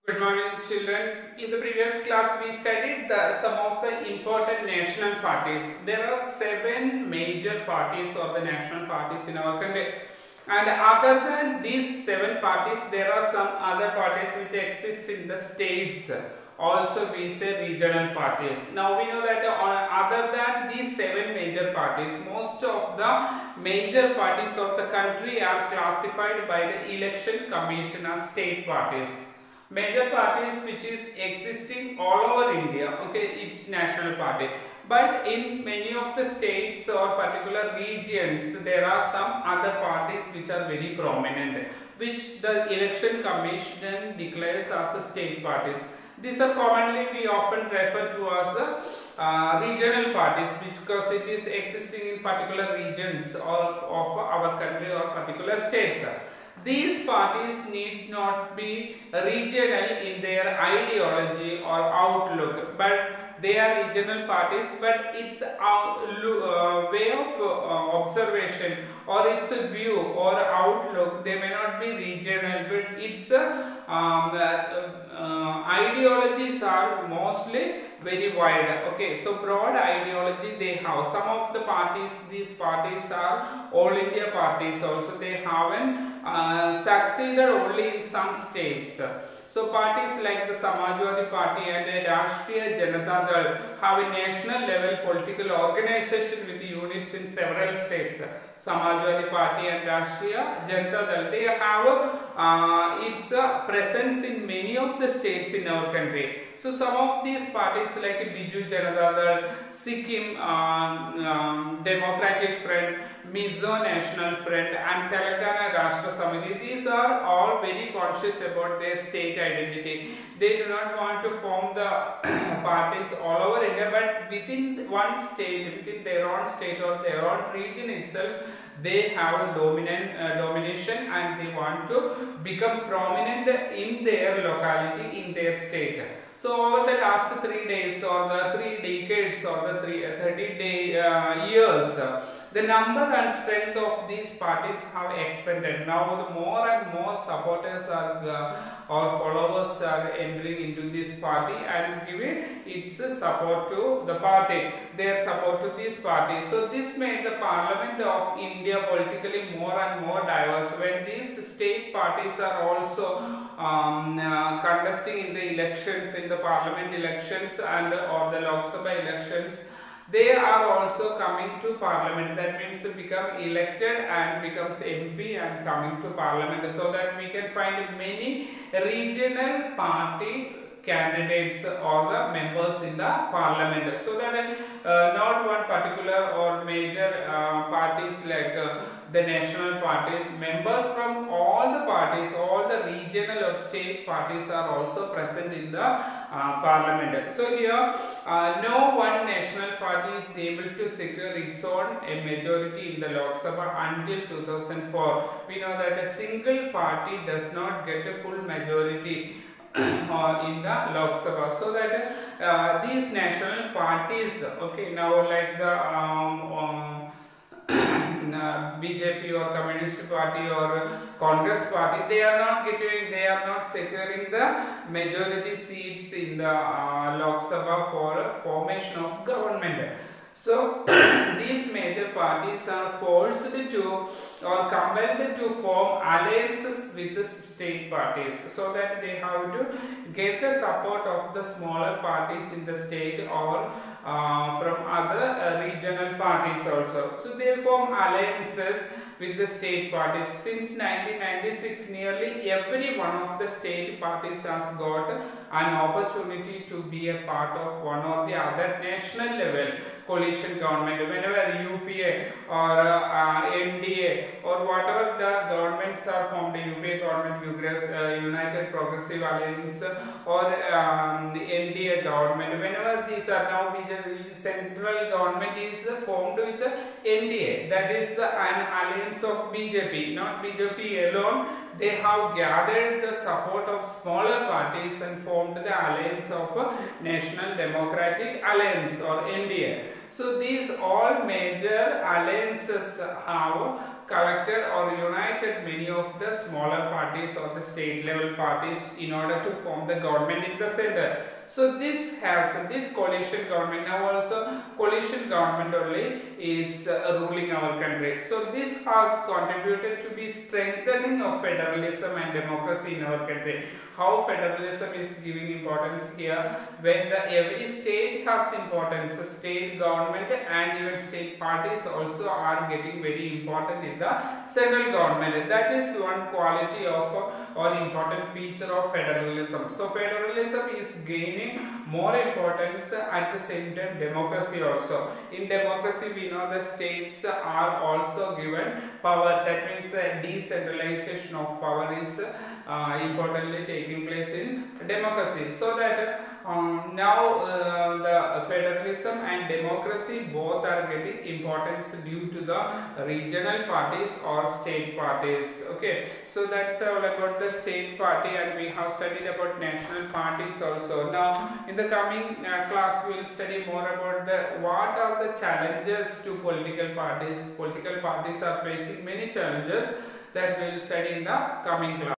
Good morning, children. In the previous class, we studied some of the important national parties. There are 7 major parties or the national parties in our country. And other than these 7 parties, there are some other parties which exist in the states. Also, we say regional parties. Now, we know that other than these 7 major parties, most of the major parties of the country are classified by the Election Commission as state parties. Major parties which is existing all over India, okay, it's national party, but in many of the states or particular regions there are some other parties which are very prominent, which the Election Commission declares as state parties. These are commonly we often refer to as regional parties because it is existing in particular regions of our country or particular states. These parties need not be regional in their ideology or outlook, but they are regional parties, but its way of observation or its view or outlook, they may not be regional, but its ideologies are mostly very wide. Okay, so broad ideology they have. Some of the parties, these parties are all India parties also. They haven't succeeded only in some states. So parties like the Samajwadi Party and the Rashtriya Janata Dal have a national level political organization with units in several states. Samajwadi Party and Rashtriya Janata Dal, they have its presence in many of the states in our country. So some of these parties like Biju Janata Dal, Sikkim Democratic Front, Mizo National Front and Telangana Rashtra Samiti, these are all very conscious about their state identity. They do not want to form the parties all over India, but within one state, within their own state or their own region itself, they have a domination and they want to become prominent in their locality, in their state. So over the last 3 days or the 3 decades or the 30 years, the number and strength of these parties have expanded. Now the more and more supporters are or followers are entering into this party and giving its support to the party, their support to this party. So this made the Parliament of India politically more and more diverse. When these state parties are also contesting in the elections, in the Parliament elections and or the Lok Sabha elections, they are also coming to Parliament. That means to become elected and becomes MP and coming to Parliament, so that we can find many regional party candidates or the members in the Parliament, so that not one particular or major parties like the national parties, members from all the parties, all the regional or state parties are also present in the Parliament. So here no one national party is able to secure its own a majority in the Lok Sabha until 2004. We know that a single party does not get a full majority in the Lok Sabha, so that these national parties, okay, now like the BJP or Communist Party or Congress Party, they are not securing the majority seats in the Lok Sabha for formation of government. So these major parties are forced to or compelled to form alliances with the state parties, so that they have to get the support of the smaller parties in the state or from other regional parties also. So they form alliances with the state parties. Since 1996, nearly every one of the state parties has got an opportunity to be a part of one or the other national level coalition government. Whenever UPA or NDA or whatever the governments are formed, the UPA government, United Progressive Alliance or the NDA government, whenever these are now, central government is formed with the NDA, that is an alliance of BJP, not BJP alone. They have gathered the support of smaller parties and formed the alliance of National Democratic Alliance or NDA. So these all major alliances have collected or united many of the smaller parties or the state level parties in order to form the government in the center. So this coalition government, now also coalition government only is ruling our country. So this has contributed to be strengthening of federalism and democracy in our country. How federalism is giving importance here, when every state has importance, state government and even state parties also are getting very important in the central government. That is one quality of or important feature of federalism. So federalism is gaining more importance, at the same time democracy also. In democracy we know the states are also given power, that means decentralization of power is importantly taking place in democracy. So that now the federalism and democracy both are getting importance due to the regional parties or state parties. Okay, so that's all about the state party, and we have studied about national parties also. Now in the coming class we will study more about what are the challenges to political parties. Political parties are facing many challenges that we will study in the coming class.